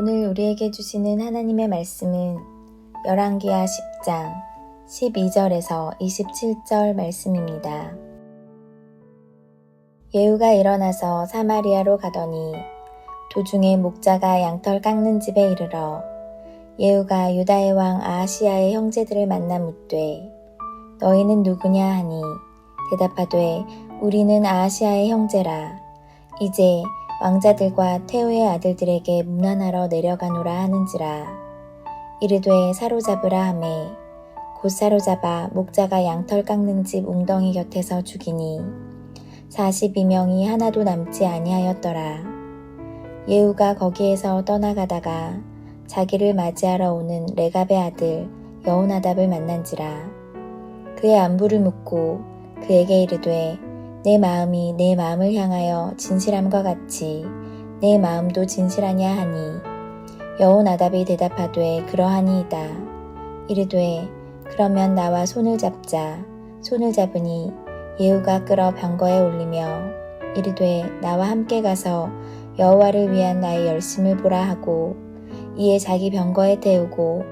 오늘 우리에게 주시는 하나님의 말씀은 열왕기하 10장 12절에서 27절 말씀입니다. 예후가 일어나서 사마리아로 가더니 도중에 목자가 양털 깎는 집에 이르러 예후가 유다의 왕 아하시야의 형제들을 만나 묻되 너희는 누구냐 하니 대답하되 우리는 아하시야의 형제라. 이제 왕자들과 태후의 아들들에게 문안하러 내려가노라 하는지라. 이르되 사로잡으라 하매 곧 사로잡아 목자가 양털 깎는 집 웅덩이 곁에서 죽이니 42명이 하나도 남지 아니하였더라. 예후가 거기에서 떠나가다가 자기를 맞이하러 오는 레갑의 아들 여호나답을 만난지라. 그의 안부를 묻고 그에게 이르되 내 마음이 내 마음을 향하여 진실함과 같이 내 마음도 진실하냐 하니 여호나답이 대답하되 그러하니이다. 이르되 그러면 나와 손을 잡자. 손을 잡으니 예후가 끌어 병거에 올리며 이르되 나와 함께 가서 여호와를 위한 나의 열심을 보라 하고 이에 자기 병거에 태우고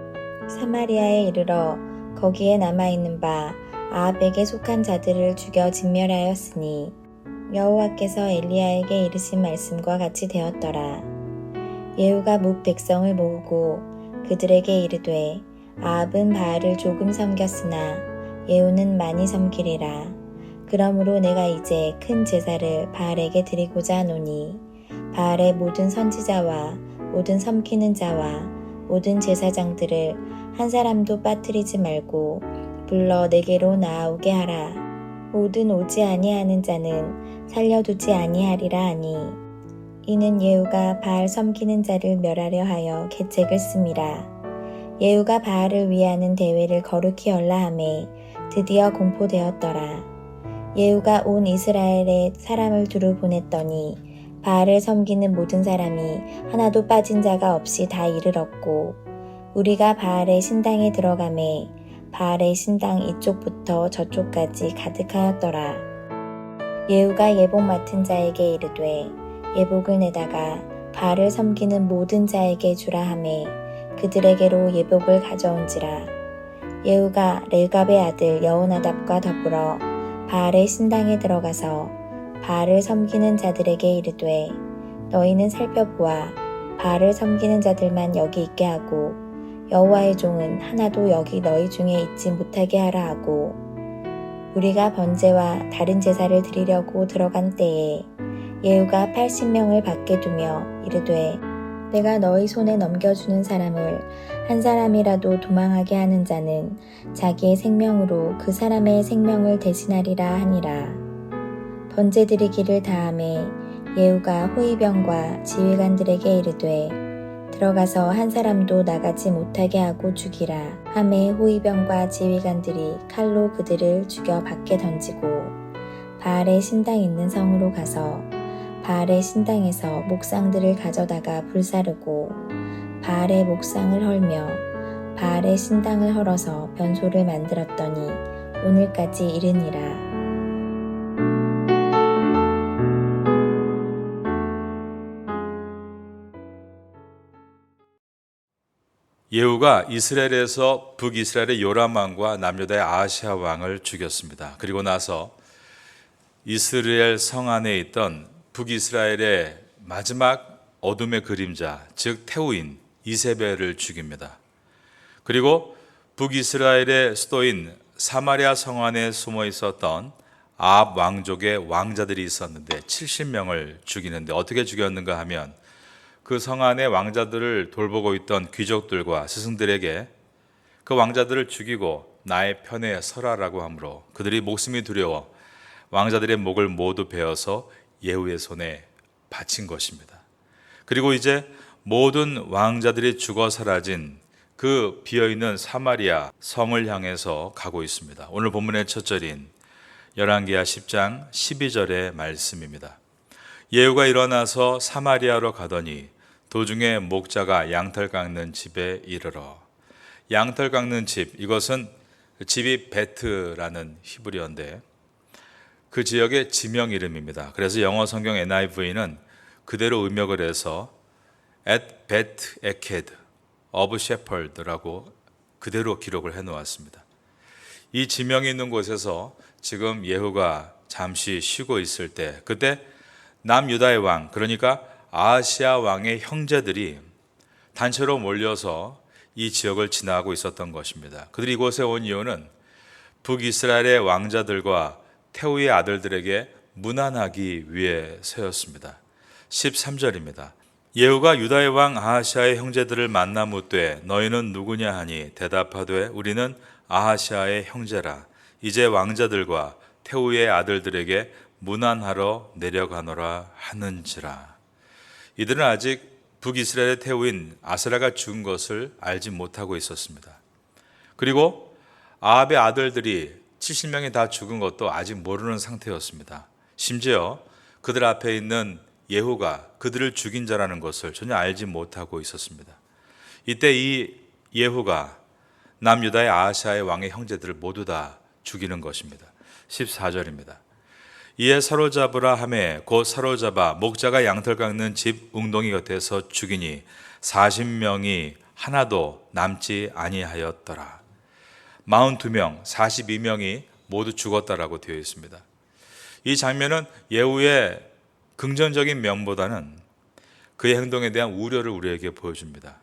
사마리아에 이르러 거기에 남아있는 바 아합에게 속한 자들을 죽여 진멸하였으니 여호와께서 엘리야에게 이르신 말씀과 같이 되었더라. 예후가 뭇 백성을 모으고 그들에게 이르되 아합은 바알을 조금 섬겼으나 예후는 많이 섬기리라. 그러므로 내가 이제 큰 제사를 바알에게 드리고자 하노니 바알의 모든 선지자와 모든 섬기는 자와 모든 제사장들을 한 사람도 빠뜨리지 말고 불러 내게로 나아오게 하라. 모든 오지 아니하는 자는 살려두지 아니하리라 하니 이는 예후가 바알 섬기는 자를 멸하려 하여 계책을 씁니다. 예후가 바알을 위하는 대회를 거룩히 열라 하매 드디어 공포되었더라. 예후가 온 이스라엘에 사람을 두루 보냈더니 바알을 섬기는 모든 사람이 하나도 빠진 자가 없이 다 이르렀고 우리가 바알의 신당에 들어가매 바알의 신당 이쪽부터 저쪽까지 가득하였더라. 예후가 예복 맡은 자에게 이르되 예복을 내다가 바알을 섬기는 모든 자에게 주라 하매 그들에게로 예복을 가져온지라. 예후가 레갑의 아들 여호나답과 더불어 바알의 신당에 들어가서 바알을 섬기는 자들에게 이르되 너희는 살펴보아 바알을 섬기는 자들만 여기 있게 하고 여호와의 종은 하나도 여기 너희 중에 있지 못하게 하라 하고 우리가 번제와 다른 제사를 드리려고 들어간 때에 예후가 80명을 밖에 두며 이르되 내가 너희 손에 넘겨주는 사람을 한 사람이라도 도망하게 하는 자는 자기의 생명으로 그 사람의 생명을 대신하리라 하니라. 번제 드리기를 다하매 예후가 호위병과 지휘관들에게 이르되 들어가서 한 사람도 나가지 못하게 하고 죽이라 하매 호위병과 지휘관들이 칼로 그들을 죽여 밖에 던지고 바알의 신당 있는 성으로 가서 바알의 신당에서 목상들을 가져다가 불사르고 바알의 목상을 헐며 바알의 신당을 헐어서 변소를 만들었더니 오늘까지 이르니라. 예후가 이스라엘에서 북이스라엘의 요람 왕과 남유다의 아하시야 왕을 죽였습니다. 그리고 나서 이스라엘 성 안에 있던 북이스라엘의 마지막 어둠의 그림자, 즉 태후인 이세벨을 죽입니다. 그리고 북이스라엘의 수도인 사마리아 성 안에 숨어 있었던 아합 왕족의 왕자들이 있었는데 70명을 죽이는데 어떻게 죽였는가 하면 그 성 안에 왕자들을 돌보고 있던 귀족들과 스승들에게 그 왕자들을 죽이고 나의 편에 서라라고 하므로 그들이 목숨이 두려워 왕자들의 목을 모두 베어서 예후의 손에 바친 것입니다. 그리고 이제 모든 왕자들이 죽어 사라진 그 비어있는 사마리아 성을 향해서 가고 있습니다. 오늘 본문의 첫 절인 열왕기하 10장 12절의 말씀입니다. 예후가 일어나서 사마리아로 가더니 도중에 목자가 양털 깎는 집에 이르러. 양털 깎는 집, 이것은 집이 베트라는 히브리어인데 그 지역의 지명 이름입니다. 그래서 영어 성경 NIV는 그대로 음역을 해서 at Bet Eked of Shepherd라고 그대로 기록을 해놓았습니다. 이 지명이 있는 곳에서 지금 예후가 잠시 쉬고 있을 때, 그때 남유다의 왕, 그러니까 아하시아 왕의 형제들이 단체로 몰려서 이 지역을 지나고 있었던 것입니다. 그들이 이곳에 온 이유는 북이스라엘의 왕자들과 태우의 아들들에게 문안하기 위해서였습니다. 13절입니다. 예후가 유다의 왕 아하시아의 형제들을 만나 묻되 너희는 누구냐 하니 대답하되 우리는 아하시아의 형제라. 이제 왕자들과 태우의 아들들에게 문안하러 내려가노라 하는지라. 이들은 아직 북이스라엘의 태우인 아스라가 죽은 것을 알지 못하고 있었습니다. 그리고 아합의 아들들이 70명이 다 죽은 것도 아직 모르는 상태였습니다. 심지어 그들 앞에 있는 예후가 그들을 죽인 자라는 것을 전혀 알지 못하고 있었습니다. 이때 이 예후가 남유다의 아하시아의 왕의 형제들을 모두 다 죽이는 것입니다. 14절입니다. 이에 사로잡으라 하매 곧 사로잡아 목자가 양털 깎는 집 웅덩이 곁에서 죽이니 40명이 하나도 남지 아니하였더라. 42명, 42명이 모두 죽었다라고 되어 있습니다. 이 장면은 예후의 긍정적인 면보다는 그의 행동에 대한 우려를 우리에게 보여줍니다.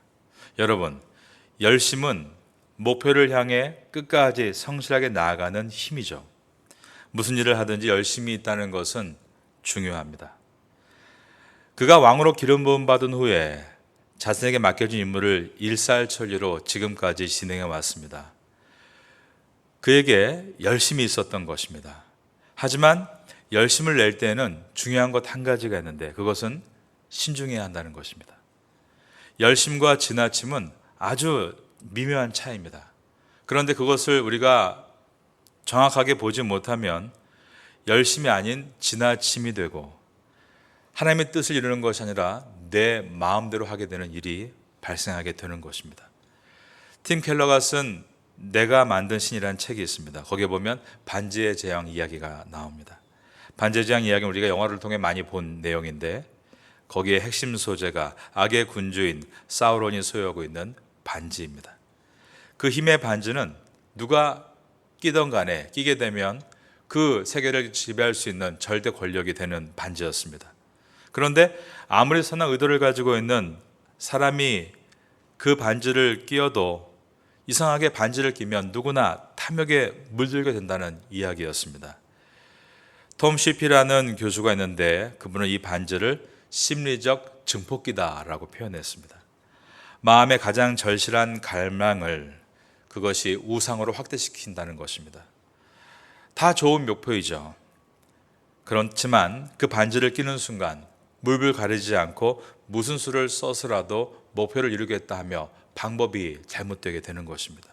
여러분, 열심은 목표를 향해 끝까지 성실하게 나아가는 힘이죠. 무슨 일을 하든지 열심히 있다는 것은 중요합니다. 그가 왕으로 기름 부음 받은 후에 자신에게 맡겨진 임무를 일사천리로 지금까지 진행해 왔습니다. 그에게 열심히 있었던 것입니다. 하지만 열심을 낼 때는 중요한 것 한 가지가 있는데 그것은 신중해야 한다는 것입니다. 열심과 지나침은 아주 미묘한 차이입니다. 그런데 그것을 우리가 정확하게 보지 못하면 열심이 아닌 지나침이 되고 하나님의 뜻을 이루는 것이 아니라 내 마음대로 하게 되는 일이 발생하게 되는 것입니다. 팀 켈러가 쓴 내가 만든 신이라는 책이 있습니다. 거기에 보면 반지의 제왕 이야기가 나옵니다. 반지의 제왕 이야기는 우리가 영화를 통해 많이 본 내용인데 거기에 핵심 소재가 악의 군주인 사우론이 소유하고 있는 반지입니다. 그 힘의 반지는 누가 끼던 간에 끼게 되면 그 세계를 지배할 수 있는 절대 권력이 되는 반지였습니다. 그런데 아무리 선한 의도를 가지고 있는 사람이 그 반지를 끼어도 이상하게 반지를 끼면 누구나 탐욕에 물들게 된다는 이야기였습니다. 톰 시피라는 교수가 있는데 그분은 이 반지를 심리적 증폭기다라고 표현했습니다. 마음의 가장 절실한 갈망을 그것이 우상으로 확대시킨다는 것입니다. 다 좋은 목표이죠. 그렇지만 그 반지를 끼는 순간 물불 가리지 않고 무슨 수를 써서라도 목표를 이루겠다 하며 방법이 잘못되게 되는 것입니다.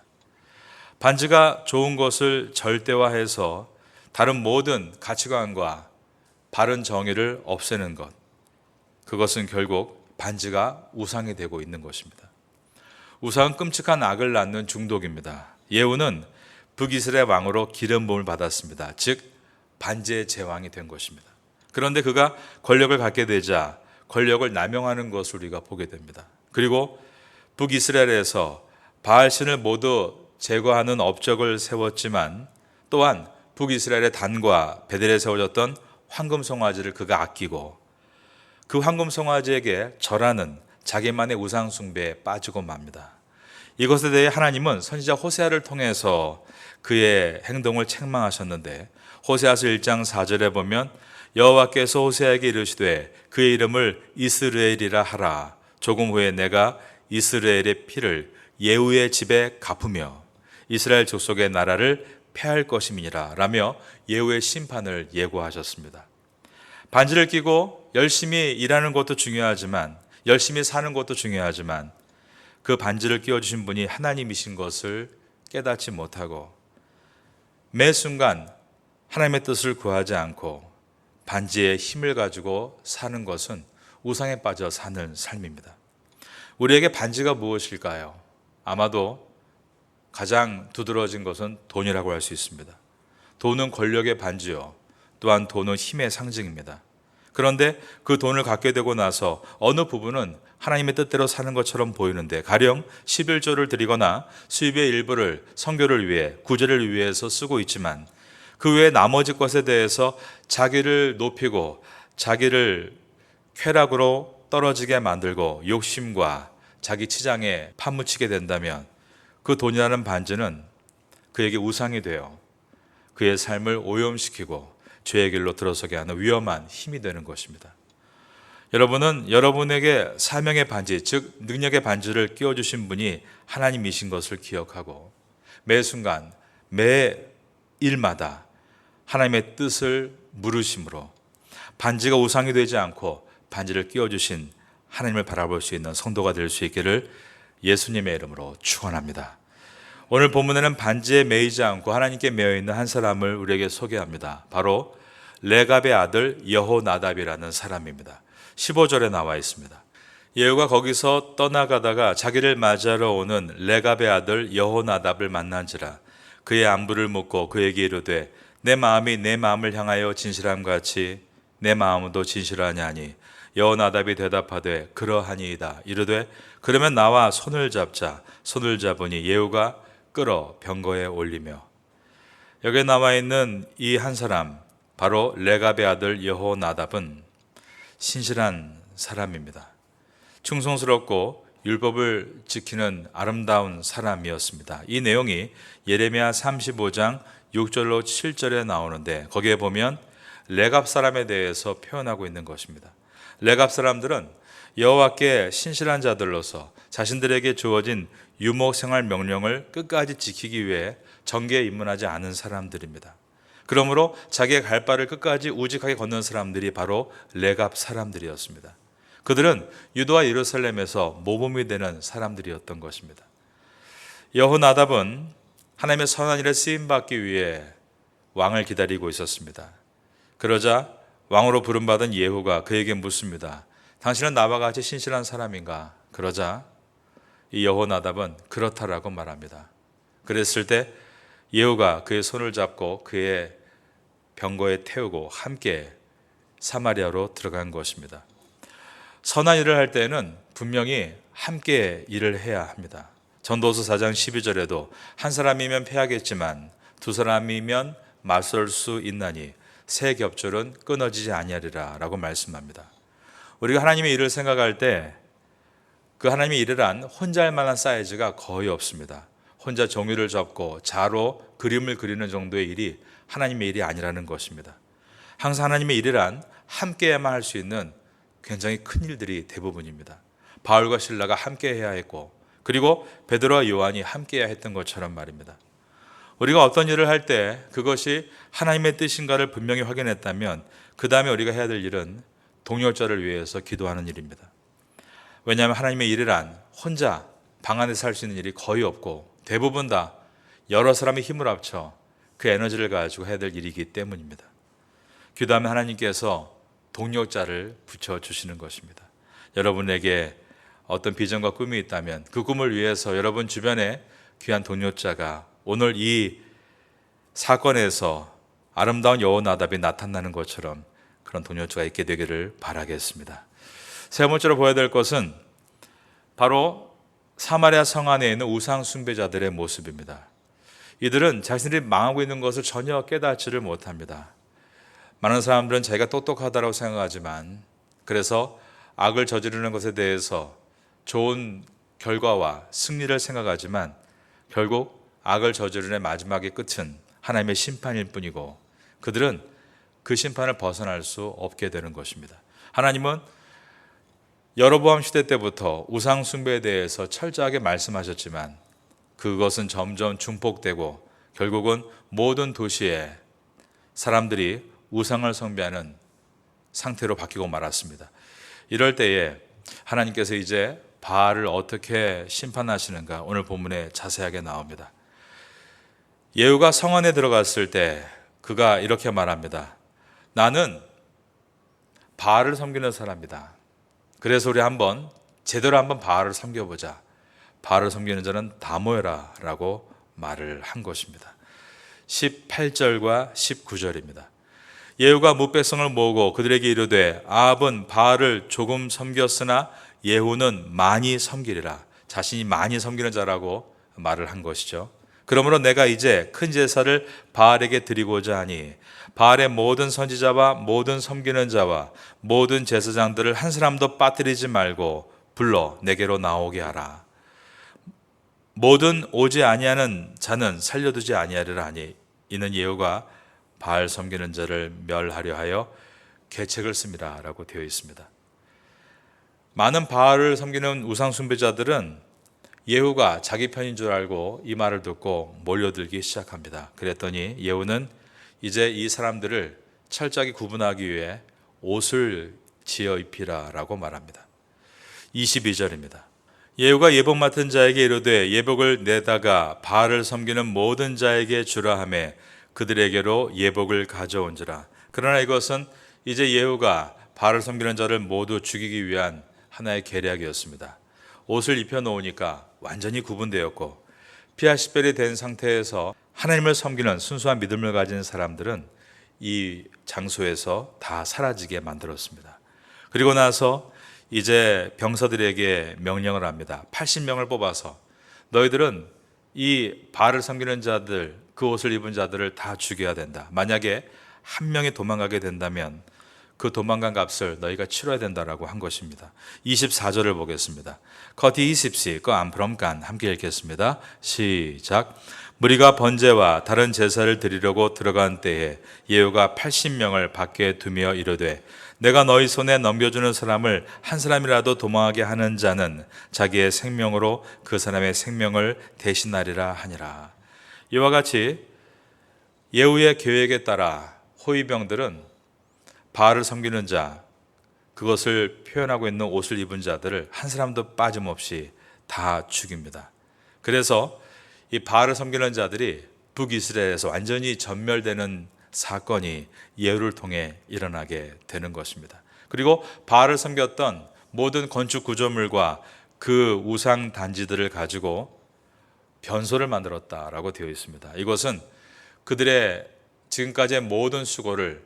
반지가 좋은 것을 절대화해서 다른 모든 가치관과 바른 정의를 없애는 것, 그것은 결국 반지가 우상이 되고 있는 것입니다. 우상은 끔찍한 악을 낳는 중독입니다. 예후는 북이스라엘 왕으로 기름 부음을 받았습니다. 즉 반지의 제왕이 된 것입니다. 그런데 그가 권력을 갖게 되자 권력을 남용하는 것을 우리가 보게 됩니다. 그리고 북이스라엘에서 바알신을 모두 제거하는 업적을 세웠지만 또한 북이스라엘의 단과 베델에 세워졌던 황금송아지를 그가 아끼고 그 황금송아지에게 절하는 자기만의 우상 숭배에 빠지고 맙니다. 이것에 대해 하나님은 선지자 호세아를 통해서 그의 행동을 책망하셨는데 호세아서 1장 4절에 보면 여호와께서 호세아에게 이르시되 그의 이름을 이스라엘이라 하라. 조금 후에 내가 이스라엘의 피를 예후의 집에 갚으며 이스라엘 족속의 나라를 패할 것임이니라 라며 예후의 심판을 예고하셨습니다. 반지를 끼고 열심히 일하는 것도 중요하지만 열심히 사는 것도 중요하지만 그 반지를 끼워주신 분이 하나님이신 것을 깨닫지 못하고 매 순간 하나님의 뜻을 구하지 않고 반지의 힘을 가지고 사는 것은 우상에 빠져 사는 삶입니다. 우리에게 반지가 무엇일까요? 아마도 가장 두드러진 것은 돈이라고 할 수 있습니다. 돈은 권력의 반지요. 또한 돈은 힘의 상징입니다. 그런데 그 돈을 갖게 되고 나서 어느 부분은 하나님의 뜻대로 사는 것처럼 보이는데, 가령 11조를 드리거나 수입의 일부를 선교를 위해, 구제를 위해서 쓰고 있지만 그 외에 나머지 것에 대해서 자기를 높이고 자기를 쾌락으로 떨어지게 만들고 욕심과 자기 치장에 파묻히게 된다면 그 돈이라는 반지는 그에게 우상이 되어 그의 삶을 오염시키고 죄의 길로 들어서게 하는 위험한 힘이 되는 것입니다. 여러분은 여러분에게 사명의 반지, 즉 능력의 반지를 끼워주신 분이 하나님이신 것을 기억하고 매 순간, 매 일마다 하나님의 뜻을 물으심으로 반지가 우상이 되지 않고 반지를 끼워주신 하나님을 바라볼 수 있는 성도가 될 수 있기를 예수님의 이름으로 축원합니다. 오늘 본문에는 반지에 매이지 않고 하나님께 매여 있는 한 사람을 우리에게 소개합니다. 바로 레갑의 아들 여호나답이라는 사람입니다. 15절에 나와 있습니다. 예후가 거기서 떠나가다가 자기를 맞이하러 오는 레갑의 아들 여호나답을 만난지라 그의 안부를 묻고 그에게 이르되 내 마음이 내 마음을 향하여 진실함같이 내 마음도 진실하냐니 여호나답이 대답하되 그러하니이다. 이르되 그러면 나와 손을 잡자. 손을 잡으니 예후가 끌어 병거에 올리며. 여기에 나와 있는 이 한 사람, 바로 레갑의 아들 여호나답은 신실한 사람입니다. 충성스럽고 율법을 지키는 아름다운 사람이었습니다. 이 내용이 예레미야 35장 6절로 7절에 나오는데 거기에 보면 레갑 사람에 대해서 표현하고 있는 것입니다. 레갑 사람들은 여호와께 신실한 자들로서 자신들에게 주어진 유목생활 명령을 끝까지 지키기 위해 정계에 입문하지 않은 사람들입니다. 그러므로 자기의 갈 바를 끝까지 우직하게 걷는 사람들이 바로 레갑 사람들이었습니다. 그들은 유다와 예루살렘에서 모범이 되는 사람들이었던 것입니다. 여호나답은 하나님의 선한 일에 쓰임받기 위해 왕을 기다리고 있었습니다. 그러자 왕으로 부름받은 예후가 그에게 묻습니다. 당신은 나와 같이 신실한 사람인가? 그러자 이 여호나답은 그렇다라고 말합니다. 그랬을 때 예후가 그의 손을 잡고 그의 병거에 태우고 함께 사마리아로 들어간 것입니다. 선한 일을 할 때는 분명히 함께 일을 해야 합니다. 전도서 4장 12절에도 한 사람이면 패하겠지만 두 사람이면 맞설 수 있나니 새 겹줄은 끊어지지 아니하리라 라고 말씀합니다. 우리가 하나님의 일을 생각할 때 그 하나님의 일을 한 혼자 할 만한 사이즈가 거의 없습니다. 혼자 종이를 접고 자로 그림을 그리는 정도의 일이 하나님의 일이 아니라는 것입니다. 항상 하나님의 일이란 함께야만 할 수 있는 굉장히 큰 일들이 대부분입니다. 바울과 실라가 함께 해야 했고 그리고 베드로와 요한이 함께 해야 했던 것처럼 말입니다. 우리가 어떤 일을 할 때 그것이 하나님의 뜻인가를 분명히 확인했다면 그 다음에 우리가 해야 될 일은 동역자를 위해서 기도하는 일입니다. 왜냐하면 하나님의 일이란 혼자 방 안에서 할 수 있는 일이 거의 없고 대부분 다 여러 사람의 힘을 합쳐 그 에너지를 가지고 해야 될 일이기 때문입니다. 기도하면 하나님께서 동역자를 붙여주시는 것입니다. 여러분에게 어떤 비전과 꿈이 있다면 그 꿈을 위해서 여러분 주변에 귀한 동역자가 오늘 이 사건에서 아름다운 여호나답이 나타나는 것처럼 그런 동역자가 있게 되기를 바라겠습니다. 세 번째로 보여야 될 것은 바로 사마리아 성 안에 있는 우상 숭배자들의 모습입니다. 이들은 자신들이 망하고 있는 것을 전혀 깨닫지를 못합니다. 많은 사람들은 자기가 똑똑하다고 생각하지만 그래서 악을 저지르는 것에 대해서 좋은 결과와 승리를 생각하지만 결국 악을 저지르는 마지막의 끝은 하나님의 심판일 뿐이고 그들은 그 심판을 벗어날 수 없게 되는 것입니다. 하나님은 여로보암 시대 때부터 우상 숭배에 대해서 철저하게 말씀하셨지만 그것은 점점 중폭되고 결국은 모든 도시에 사람들이 우상을 숭배하는 상태로 바뀌고 말았습니다. 이럴 때에 하나님께서 이제 바알을 어떻게 심판하시는가 오늘 본문에 자세하게 나옵니다. 예후가 성 안에 들어갔을 때 그가 이렇게 말합니다. 나는 바알을 섬기는 사람이다. 그래서 우리 제대로 한번 바알을 섬겨보자. 바알을 섬기는 자는 다 모여라 라고 말을 한 것입니다. 18절과 19절입니다. 예후가 뭇백성을 모으고 그들에게 이르되 아합은 바알을 조금 섬겼으나 예후는 많이 섬기리라. 자신이 많이 섬기는 자라고 말을 한 것이죠. 그러므로 내가 이제 큰 제사를 바알에게 드리고자 하니 바알의 모든 선지자와 모든 섬기는 자와 모든 제사장들을 한 사람도 빠뜨리지 말고 불러 내게로 나오게 하라. 모든 오지 아니하는 자는 살려두지 아니하리라 하니 이는 예후가 바알 섬기는 자를 멸하려 하여 계책을 씁니다 라고 되어 있습니다. 많은 바알을 섬기는 우상 숭배자들은 예후가 자기 편인 줄 알고 이 말을 듣고 몰려들기 시작합니다. 그랬더니 예후는 이제 이 사람들을 철저하게 구분하기 위해 옷을 지어 입히라 라고 말합니다. 22절입니다. 예후가 예복 맡은 자에게 이르되 예복을 내다가 바알을 섬기는 모든 자에게 주라 하매 그들에게로 예복을 가져온지라. 그러나 이것은 이제 예후가 바알을 섬기는 자를 모두 죽이기 위한 하나의 계략이었습니다. 옷을 입혀 놓으니까 완전히 구분되었고 피아식별이 된 상태에서 하나님을 섬기는 순수한 믿음을 가진 사람들은 이 장소에서 다 사라지게 만들었습니다. 그리고 나서 이제 병사들에게 명령을 합니다. 80명을 뽑아서 너희들은 이 바알을 섬기는 자들, 그 옷을 입은 자들을 다 죽여야 된다. 만약에 한 명이 도망가게 된다면 그 도망간 값을 너희가 치러야 된다라고 한 것입니다. 24절을 보겠습니다. 커티 20시 그 암프롬간 함께 읽겠습니다. 시작. 무리가 번제와 다른 제사를 드리려고 들어간 때에 예후가 80명을 밖에 두며 이르되 내가 너희 손에 넘겨주는 사람을 한 사람이라도 도망하게 하는 자는 자기의 생명으로 그 사람의 생명을 대신하리라 하니라. 이와 같이 예후의 계획에 따라 호위병들은 바알을 섬기는 자, 그것을 표현하고 있는 옷을 입은 자들을 한 사람도 빠짐없이 다 죽입니다. 그래서 이 바알을 섬기는 자들이 북이스라엘에서 완전히 전멸되는 사건이 예후를 통해 일어나게 되는 것입니다. 그리고 바알을 섬겼던 모든 건축 구조물과 그 우상 단지들을 가지고 변소를 만들었다라고 되어 있습니다. 이것은 그들의 지금까지의 모든 수고를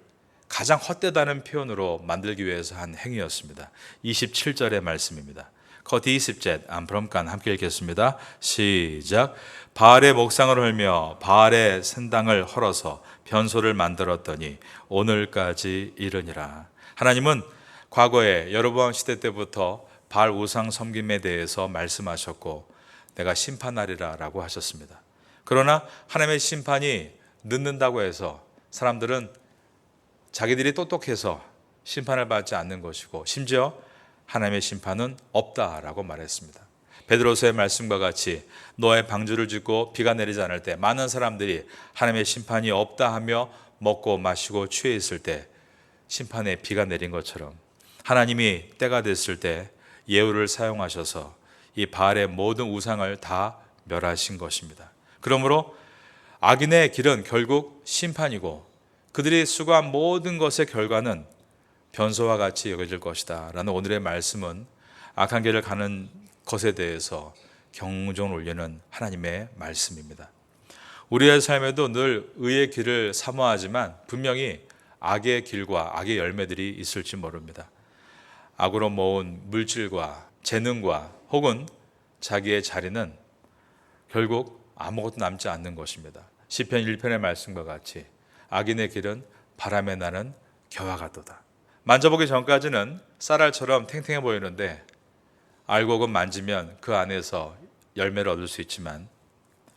가장 헛되다는 표현으로 만들기 위해서 한 행위였습니다. 27절의 말씀입니다. 커티 20젯 암프롬간 함께 읽겠습니다. 시작. 바알의 목상을 헐며 바알의 산당을 헐어서 변소를 만들었더니 오늘까지 이르니라. 하나님은 과거에 여로보암 시대 때부터 바알 우상 섬김에 대해서 말씀하셨고 내가 심판하리라 라고 하셨습니다. 그러나 하나님의 심판이 늦는다고 해서 사람들은 자기들이 똑똑해서 심판을 받지 않는 것이고 심지어 하나님의 심판은 없다라고 말했습니다. 베드로서의 말씀과 같이 노아의 방주를 짓고 비가 내리지 않을 때 많은 사람들이 하나님의 심판이 없다 하며 먹고 마시고 취해 있을 때 심판의 비가 내린 것처럼 하나님이 때가 됐을 때 예후를 사용하셔서 이 바알의 모든 우상을 다 멸하신 것입니다. 그러므로 악인의 길은 결국 심판이고 그들이 수고한 모든 것의 결과는 변소와 같이 여겨질 것이다 라는 오늘의 말씀은 악한 길을 가는 것에 대해서 경종을 울리는 하나님의 말씀입니다. 우리의 삶에도 늘 의의 길을 사모하지만 분명히 악의 길과 악의 열매들이 있을지 모릅니다. 악으로 모은 물질과 재능과 혹은 자기의 자리는 결국 아무것도 남지 않는 것입니다. 시편 1편의 말씀과 같이 악인의 길은 바람에 나는 겨와 같도다. 만져보기 전까지는 쌀알처럼 탱탱해 보이는데 알고 혹은 만지면 그 안에서 열매를 얻을 수 있지만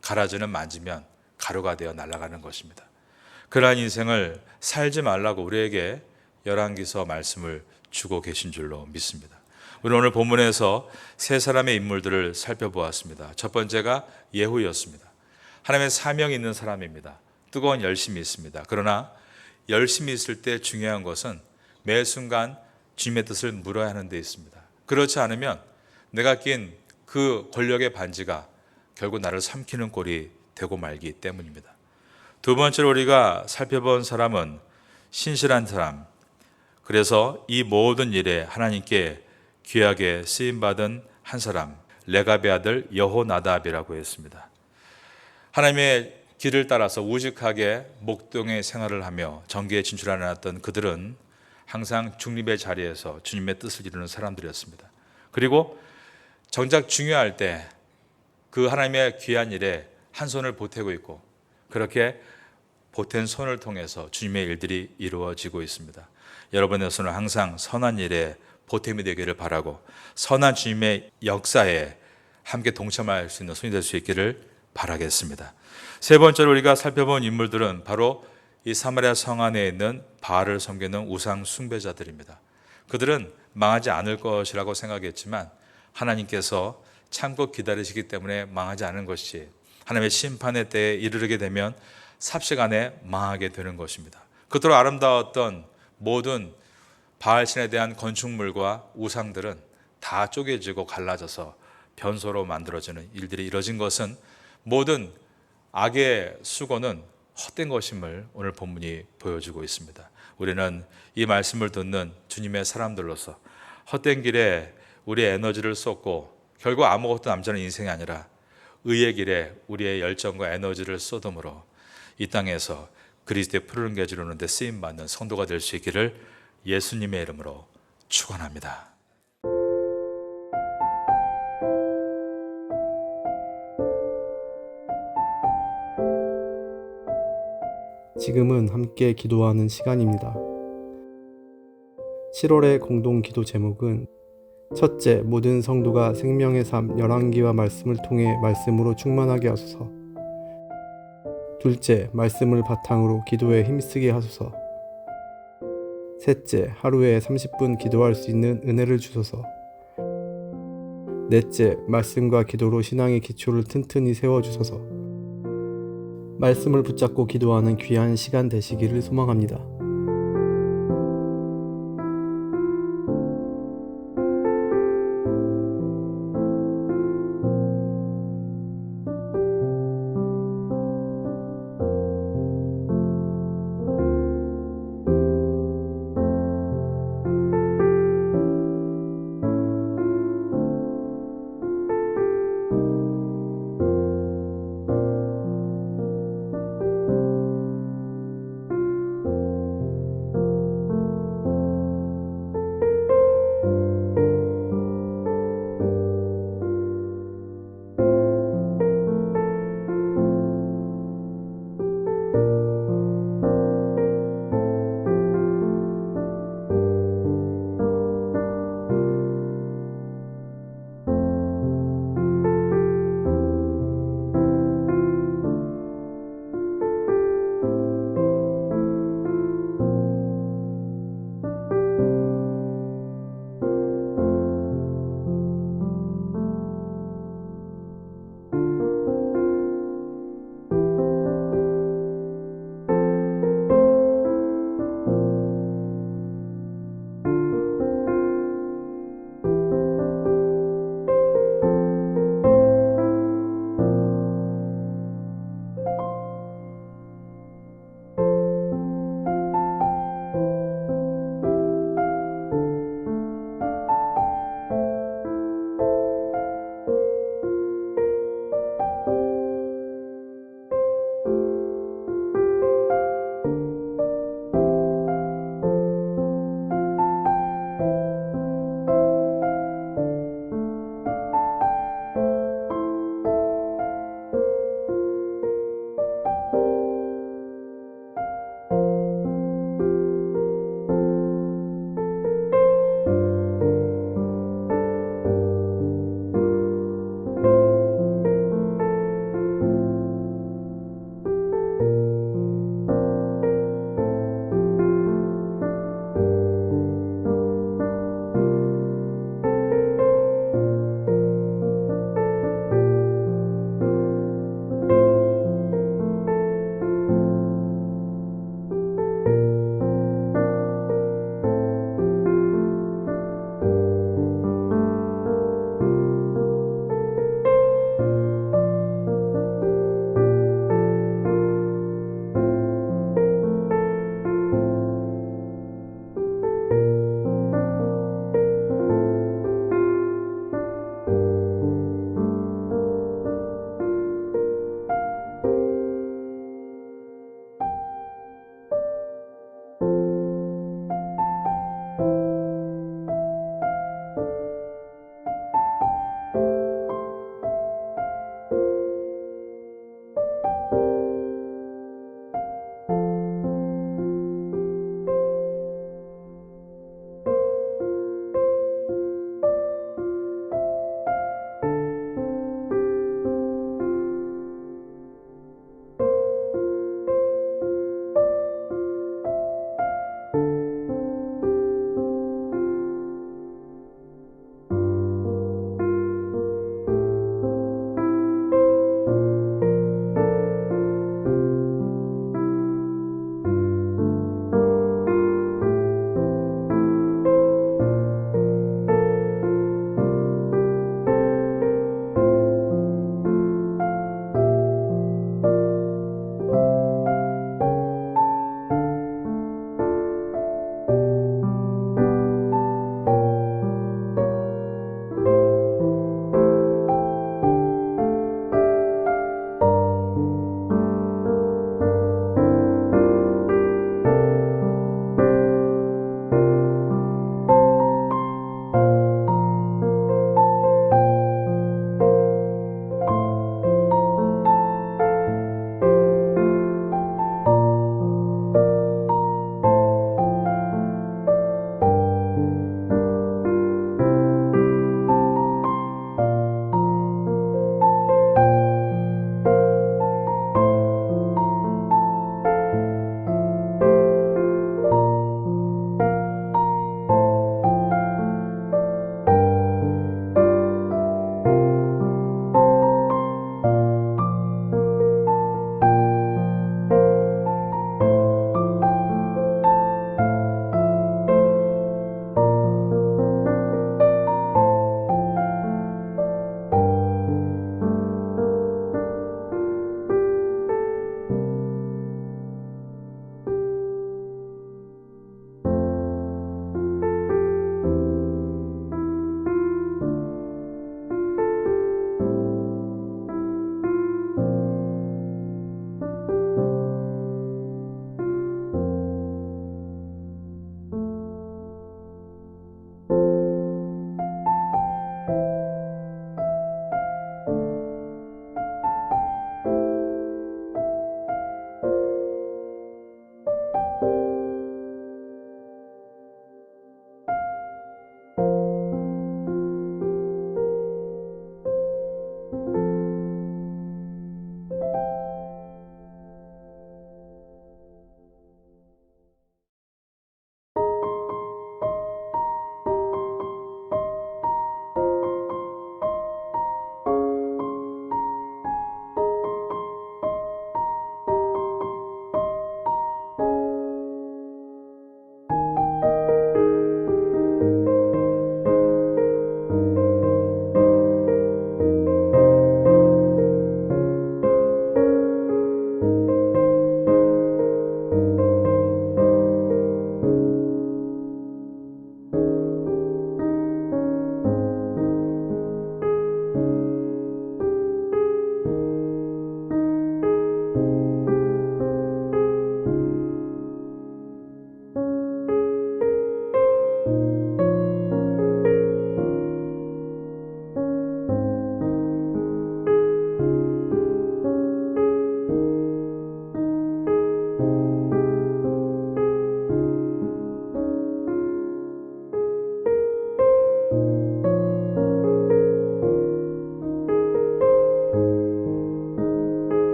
가라지는 만지면 가루가 되어 날아가는 것입니다. 그러한 인생을 살지 말라고 우리에게 열왕기서 말씀을 주고 계신 줄로 믿습니다. 우리 오늘 본문에서 세 사람의 인물들을 살펴보았습니다. 첫 번째가 예후였습니다. 하나님의 사명이 있는 사람입니다. 뜨거운 열심이 있습니다. 그러나 열심이 있을 때 중요한 것은 매 순간 주님의 뜻을 물어야 하는 데 있습니다. 그렇지 않으면 내가 낀 그 권력의 반지가 결국 나를 삼키는 꼴이 되고 말기 때문입니다. 두 번째로 우리가 살펴본 사람은 신실한 사람, 그래서 이 모든 일에 하나님께 귀하게 쓰임받은 한 사람, 레갑의 아들 여호나답이라고 했습니다. 하나님의 길을 따라서 우직하게 목동의 생활을 하며 정계에 진출하지 않았던 그들은 항상 중립의 자리에서 주님의 뜻을 이루는 사람들이었습니다. 그리고 정작 중요할 때 그 하나님의 귀한 일에 한 손을 보태고 있고, 그렇게 보탠 손을 통해서 주님의 일들이 이루어지고 있습니다. 여러분의 손은 항상 선한 일에 보탬이 되기를 바라고, 선한 주님의 역사에 함께 동참할 수 있는 손이 될 수 있기를 바라겠습니다. 세 번째로 우리가 살펴본 인물들은 바로 이 사마리아 성 안에 있는 바알을 섬기는 우상 숭배자들입니다. 그들은 망하지 않을 것이라고 생각했지만 하나님께서 참고 기다리시기 때문에 망하지 않은 것이, 하나님의 심판의 때에 이르게 되면 삽시간에 망하게 되는 것입니다. 그토록 아름다웠던 모든 바알신에 대한 건축물과 우상들은 다 쪼개지고 갈라져서 변소로 만들어지는 일들이 이뤄진 것은 모든 악의 수고는 헛된 것임을 오늘 본문이 보여주고 있습니다. 우리는 이 말씀을 듣는 주님의 사람들로서 헛된 길에 우리의 에너지를 쏟고 결국 아무것도 남지 않은 인생이 아니라 의의 길에 우리의 열정과 에너지를 쏟음으로 이 땅에서 그리스도의 푸른 계지를 오는 데 쓰임받는 성도가 될 수 있기를 예수님의 이름으로 축원합니다. 지금은 함께 기도하는 시간입니다. 7월의 공동 기도 제목은 첫째, 모든 성도가 생명의 삶 열왕기와 말씀을 통해 말씀으로 충만하게 하소서. 둘째, 말씀을 바탕으로 기도에 힘쓰게 하소서. 셋째, 하루에 30분 기도할 수 있는 은혜를 주소서. 넷째, 말씀과 기도로 신앙의 기초를 튼튼히 세워주소서. 말씀을 붙잡고 기도하는 귀한 시간 되시기를 소망합니다.